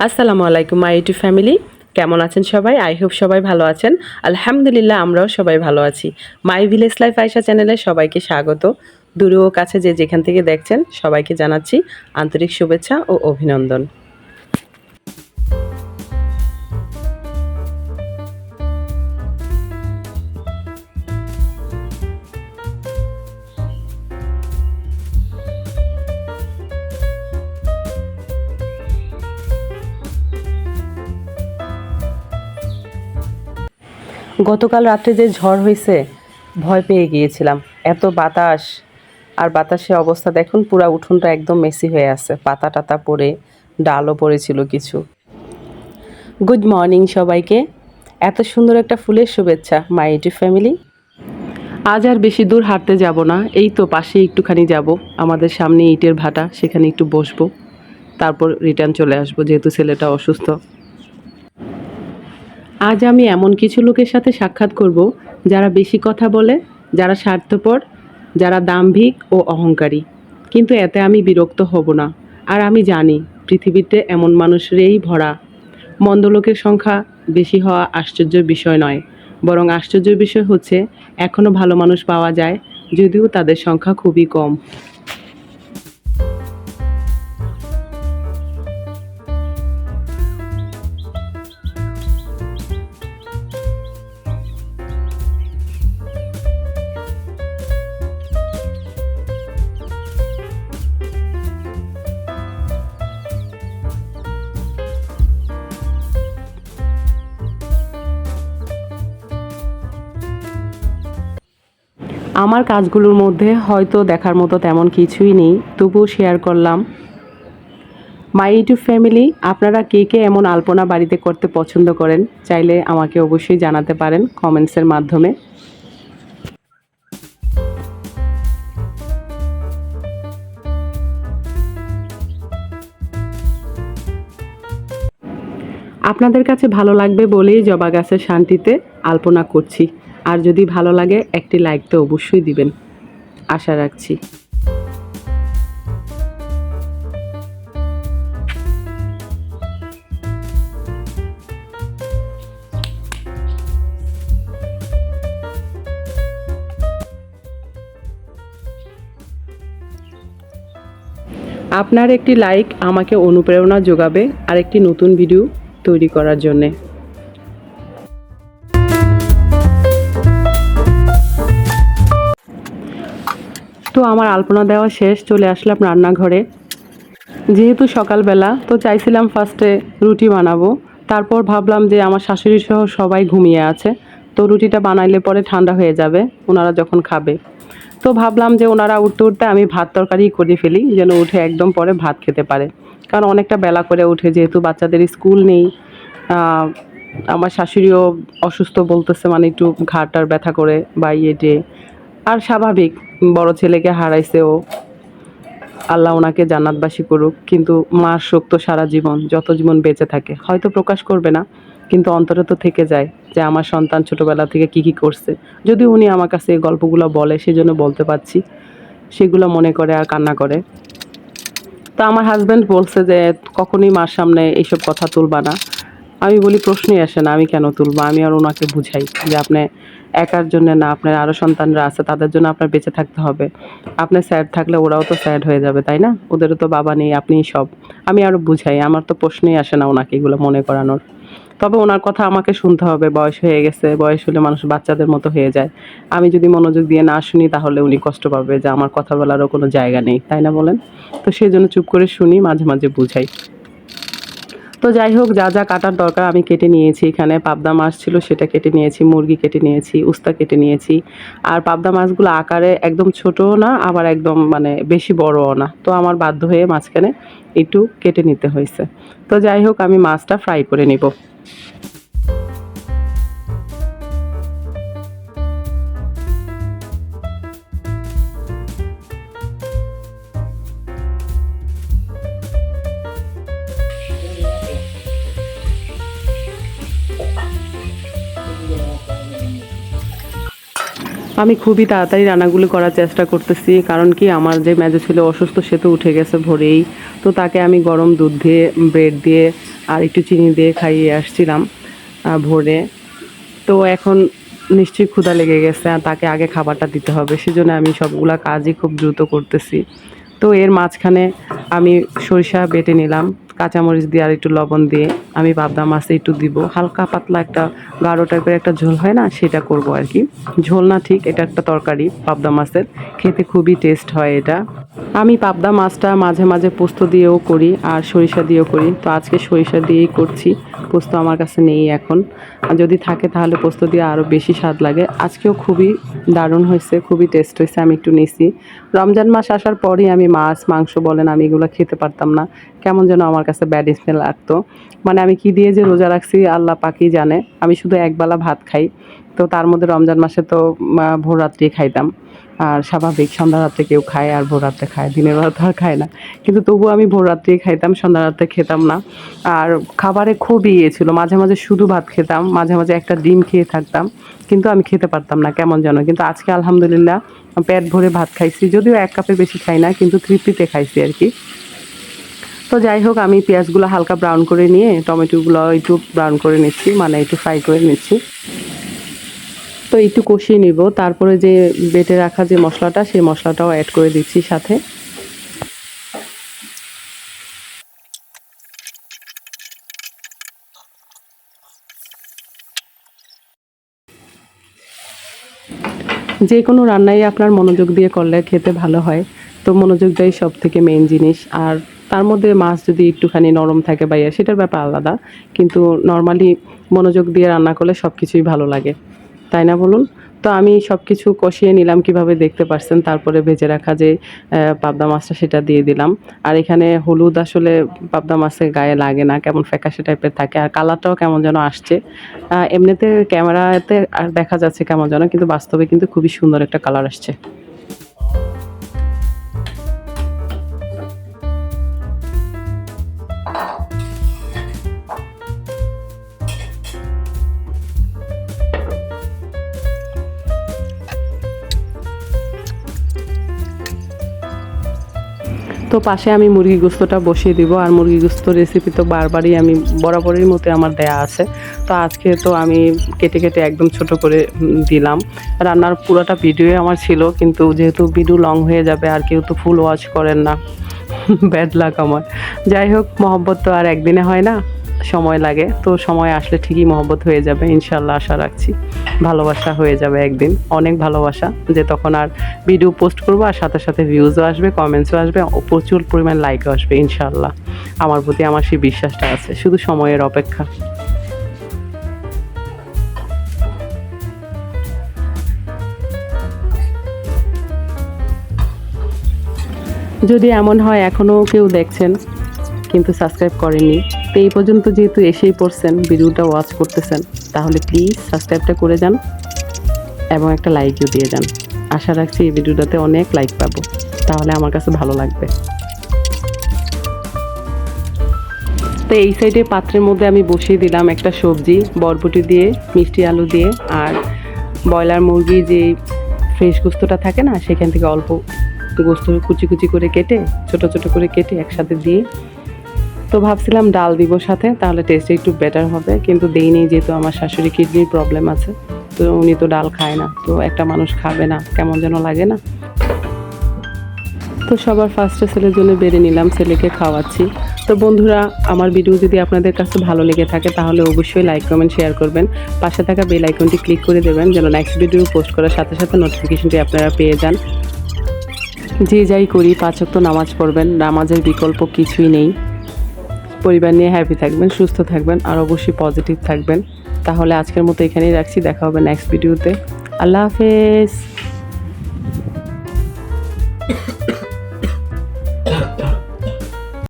আসসালামু আলাইকুম my YouTube family, কেমন আছেন সবাই? আই হোপ সবাই ভালো আছেন। আলহামদুলিল্লাহ, আমরাও সবাই ভালো আছি। মাই ভিলেজ লাইফ আয়েশা চ্যানেলে সবাইকে স্বাগত। দূরে ও কাছে যে যেখান থেকে দেখছেন সবাইকে জানাচ্ছি আন্তরিক শুভেচ্ছা ও অভিনন্দন। গতকাল রাত্রে যে ঝড় হয়েছে, ভয় পেয়ে গিয়েছিলাম। এত বাতাস, আর বাতাসে অবস্থা দেখুন, পুরা উঠোনটা একদম মেসি হয়ে আছে, পাতা টাতা পড়ে, ডালও পড়েছিল কিছু। গুড মর্নিং সবাইকে। এত সুন্দর একটা ফুলের শুভেচ্ছা মাই ইউটিউব ফ্যামিলি। আজ আর বেশি দূর হাঁটতে যাব না, এই তো পাশে একটুখানি যাব, আমাদের সামনে ইটের ভাটা, সেখানে একটু বসবো, তারপর রিটার্ন চলে আসবো, যেহেতু ছেলেটা অসুস্থ। আজ আমি এমন কিছু লোকের সাথে সাক্ষাৎ করব যারা বেশি কথা বলে, যারা স্বার্থপর, যারা দাম্ভিক ও অহংকারী। কিন্তু এতে আমি বিরক্ত হব না। আর আমি জানি পৃথিবীতে এমন মানুষেরই ভরা। মন্দ লোকের সংখ্যা বেশি হওয়া আশ্চর্যের বিষয় নয়, বরং আশ্চর্যের বিষয় হচ্ছে এখনও ভালো মানুষ পাওয়া যায়, যদিও তাদের সংখ্যা খুবই কম। আমার কাজগুলোর মধ্যে হয়তো দেখার মতো তেমন কিছুই নেই, তবুও শেয়ার করলাম। মাই ইউটিউব ফ্যামিলি, আপনারা কে কে এমন আলপনা বাড়িতে করতে পছন্দ করেন, চাইলে আমাকে অবশ্যই জানাতে পারেন কমেন্টসের মাধ্যমে। আপনাদের কাছে ভালো লাগবে বলেই জবা গাছের শান্তিতে আলপনা করছি। আর যদি ভালো লাগে একটি লাইক তো অবশ্যই দিবেন, আশা রাখছি। আপনার একটি লাইক আমাকে অনুপ্রেরণা যোগাবে আর একটি নতুন ভিডিও তৈরি করার জন্যে। তো আমার আলপনা দেওয়া শেষ, চলে আসলাম রান্নাঘরে। যেহেতু সকালবেলা, তো চাইছিলাম ফার্স্টে রুটি বানাবো, তারপর ভাবলাম যে আমার শাশুড়ি সহ সবাই ঘুমিয়ে আছে, তো রুটিটা বানাইলে পরে ঠান্ডা হয়ে যাবে ওনারা যখন খাবে। তো ভাবলাম যে ওনারা উঠতে উঠতে আমি ভাত তরকারি করে ফেলি, যেন উঠে একদম পরে ভাত খেতে পারে, কারণ অনেকটা বেলা করে উঠে, যেহেতু বাচ্চাদের স্কুল নেই। আমার শাশুড়িও অসুস্থ বলতেছে, মানে একটু ঘাড়টার ব্যথা করে বা ইয়েটে, আর স্বাভাবিক, বড় ছেলেকে হারাইছে ও, আল্লাহ ওনাকে জান্নাতবাসী করুক। কিন্তু মার শোক তো সারা জীবন, যত জীবন বেঁচে থাকে, হয়তো প্রকাশ করবে না, কিন্তু অন্তরে তো থেকে যায় যে আমার সন্তান ছোটবেলা থেকে কি কি করছে। যদি উনি আমার কাছে এই গল্পগুলো বলে, সেজন্য বলতে পারছি, সেগুলো মনে করে আর কান্না করে। তো আমার হাজব্যান্ড বলছে যে কখনোই মার সামনে এইসব কথা তুলবা না। আমি বলি প্রশ্নই আসে না, আমি কেন তুলবো? আমি আর ওনাকে বুঝাই যে আপনি একার জন্য না, আপনার আরও সন্তানরা আছে, তাদের জন্য আপনার বেঁচে থাকতে হবে। আপনি স্যাড থাকলে ওরাও তো স্যাড হয়ে যাবে, তাই না? ওদেরও তো বাবা নেই, আপনিই সব। আমি আরও বুঝাই, আমার তো প্রশ্নই আসে না ওনাকে এগুলো মনে করানোর। তবে ওনার কথা আমাকে শুনতে হবে, বয়স হয়ে গেছে, বয়স হলে মানুষ বাচ্চাদের মতো হয়ে যায়। আমি যদি মনোযোগ দিয়ে না শুনি, তাহলে উনি কষ্ট পাবে যে আমার কথা বলারও কোনো জায়গা নেই, তাই না বলেন? তো সেই জন্য চুপ করে শুনি, মাঝে মাঝে বুঝাই। তো যাই হোক, যা যা কাটার দরকার আমি কেটে নিয়েছি। এখানে পাবদা মাছ ছিল, সেটা কেটে নিয়েছি, মুরগি কেটে নিয়েছি, উস্তা কেটে নিয়েছি। আর পাবদা মাছগুলো আকারে একদম ছোটও না, আবার একদম মানে বেশি বড়ও না, তো আমার বাধ্য হয়ে মাঝখানে একটু কেটে নিতে হয়েছে। তো যাই হোক, আমি মাছটা ফ্রাই করে নিব। আমি খুবই তাড়াতাড়ি রান্নাগুলো করার চেষ্টা করতেছি, কারণ কি আমার যে মেজো ছিল অসুস্থ, সে তো উঠে গেছে ভোরেই। তো তাকে আমি গরম দুধ দিয়ে, ব্রেড দিয়ে আর একটু চিনি দিয়ে খাইয়ে আসছিলাম ভোরে। তো এখন নিশ্চয়ই ক্ষুধা লেগে গেছে আর তাকে আগে খাবারটা দিতে হবে, সেজন্য আমি সবগুলা কাজই খুব দ্রুত করতেছি। তো এর মাঝখানে আমি সরিষা বেটে নিলাম, কাঁচামরিচ দিয়ে আর একটু লবণ দিয়ে আমি পাবদা মাছে একটু দিব, হালকা পাতলা একটা গাঢ় টাইপের একটা ঝোল হয় না, সেটা করব আর কি। ঝোল না ঠিক, এটা একটা তরকারি পাবদা মাছের, খেতে খুবই টেস্ট হয় এটা। আমি পাবদা মাছটা মাঝে মাঝে পোস্ত দিয়েও করি আর সরিষা দিয়েও করি, তো আজকে সরিষা দিয়েই করছি। পোস্ত আমার কাছে নেই এখন, আর যদি থাকে তাহলে পোস্ত দিয়ে আরও বেশি স্বাদ লাগে। আজকেও খুবই দারুণ হয়েছে, খুবই টেস্ট হয়েছে, আমি একটু নিছি। রমজান মাস আসার পরই আমি মাছ মাংস বলেন আমি এগুলো খেতে পারতাম না, কেমন যেন আমার কাছে ব্যাড স্মেল লাগতো। মানে আমি কি দিয়ে যে রোজা রাখছি আল্লাহ পাকই জানে। আমি শুধু একবেলা ভাত খাই, তো তার মধ্যে রমজান মাসে তো ভোর রাত্রি খাইতাম। আর স্বাভাবিক সন্ধ্যা রাত্রে কেউ খায় আর ভোর রাত্রে খায়, দিনের বেলা তো আর খায় না, কিন্তু তবুও আমি ভোর রাত্রে খাইতাম, সন্ধ্যা রাত্রে খেতাম না। আর খাবারে খুবই ইয়ে ছিল, মাঝে মাঝে শুধু ভাত খেতাম, মাঝে মাঝে একটা ডিম খেয়ে থাকতাম, কিন্তু আমি খেতে পারতাম না কেমন যেন। কিন্তু আজকে আলহামদুলিল্লাহ পেট ভরে ভাত খাইছি, যদিও 1 কাপের বেশি খাই না, কিন্তু তৃপ্তিতে খাইছি আর কি। তো যাই হোক, আমি পেঁয়াজগুলো হালকা ব্রাউন করে নিয়ে টমেটোগুলো একটু ব্রাউন করে নিচ্ছি, মানে একটু ফ্রাই করে নিচ্ছি। তো একটু কষিয়ে নিব, তারপরে যে বেটে রাখা যে মশলাটা, সেই মশলাটাও অ্যাড করে দিচ্ছি সাথে। যে কোনো রান্নাই আপনার মনোযোগ দিয়ে করলে খেতে ভালো হয়, তো মনোযোগটাই সব থেকে মেইন জিনিস। আর তার মধ্যে মাছ যদি একটুখানি নরম থাকে বা সেটার ব্যাপার আলাদা, কিন্তু নর্মালি মনোযোগ দিয়ে রান্না করলে সব কিছুই ভালো লাগে, তাই না বলুন? তো আমি সব কিছু কষিয়ে নিলাম, কিভাবে দেখতে পারছেন। তারপরে ভেজে রাখা যে পাবদা মাছটা, সেটা দিয়ে দিলাম। আর এখানে হলুদ আসলে পাবদা মাছের গায়ে লাগে না, কেমন ফ্যাকাশে টাইপের থাকে, আর কালারটাও কেমন যেন আসছে। এমনিতে ক্যামেরাতে আর দেখা যাচ্ছে কেমন যেন, কিন্তু বাস্তবে কিন্তু খুবই সুন্দর একটা কালার আসছে। তো পাশে আমি মুরগি গোস্তটা বসিয়ে দিব, আর মুরগি গোস্ত রেসিপি তো বারবারই আমি বরাবরের মতো আমার দেয়া আছে। তো আজকে তো আমি কেটে কেটে একদম ছোট করে দিলাম। রান্নার পুরোটা ভিডিও আমার ছিল, কিন্তু যেহেতু ভিডিও লং হয়ে যাবে আর কেউ তো ফুল ওয়াচ করেন না, ব্যাড লাক আমার। যাই হোক, মহব্বত তো আর একদিনে হয় না, সময় লাগে। তো সময় আসলে ঠিকই মহব্বত হয়ে যাবে ইনশাল্লাহ, আশা রাখছি। ভালোবাসা হয়ে যাবে একদিন, অনেক ভালোবাসা, যে তখন আর ভিডিও পোস্ট করবো আর সাথে সাথে ভিউজও আসবে, কমেন্টসও আসবে, প্রচুর পরিমাণ লাইকও আসবে ইনশাল্লাহ। আমার প্রতি আমার সেই বিশ্বাসটা আছে, শুধু সময়ের অপেক্ষা। যদি এমন হয় এখনও কেউ দেখছেন কিন্তু সাবস্ক্রাইব করেননি, তো এই পর্যন্ত যেহেতু এসেই পড়ছেন, ভিডিওটা ওয়াচ করতেছেন, তাহলে প্লিজ সাবস্ক্রাইবটা করে যান এবং একটা লাইকও দিয়ে যান। আশা রাখছি এই ভিডিওটাতে অনেক লাইক পাবো, তাহলে আমার কাছে ভালো লাগবে। তো এই সাইডে পাত্রের মধ্যে আমি বসিয়ে দিলাম একটা সবজি, বরবটি দিয়ে, মিষ্টি আলু দিয়ে, আর ব্রয়লার মুরগি যে ফ্রেশ গোস্তটা থাকে না, সেখান থেকে অল্প গোস্ত কুচি কুচি করে কেটে, ছোট ছোট করে কেটে একসাথে দিয়ে। তো ভাবছিলাম ডাল দিব সাথে, তাহলে টেস্টটা একটু বেটার হবে, কিন্তু দেইনি, যেহেতু আমার শাশুড়ি কিডনির প্রবলেম আছে, তো উনি তো ডাল খায় না, তো একটা মানুষ খাবে না, কেমন যেন লাগে না। তো সবার ফার্স্টে ছেলের জন্য বেড়ে নিলাম, ছেলেকে খাওয়াচ্ছি। তো বন্ধুরা, আমার ভিডিও যদি আপনাদের কাছে ভালো লেগে থাকে তাহলে অবশ্যই লাইক কমেন্ট শেয়ার করবেন, পাশে থাকা বেল আইকনটি ক্লিক করে দেবেন, যেন নেক্সট ভিডিও পোস্ট করার সাথে সাথে নোটিফিকেশনটি আপনারা পেয়ে যান। যে যাই করি 5 ওয়াক্ত নামাজ পড়বেন, নামাজের বিকল্প কিছুই নেই। পরিবার নিয়ে হ্যাপি থাকবেন, সুস্থ থাকবেন, আর অবশ্যই পজিটিভ থাকবেন। তাহলে আজকের মতো এখানেই রাখছি, দেখা হবে নেক্সট ভিডিওতে। আল্লাহ হাফেজ।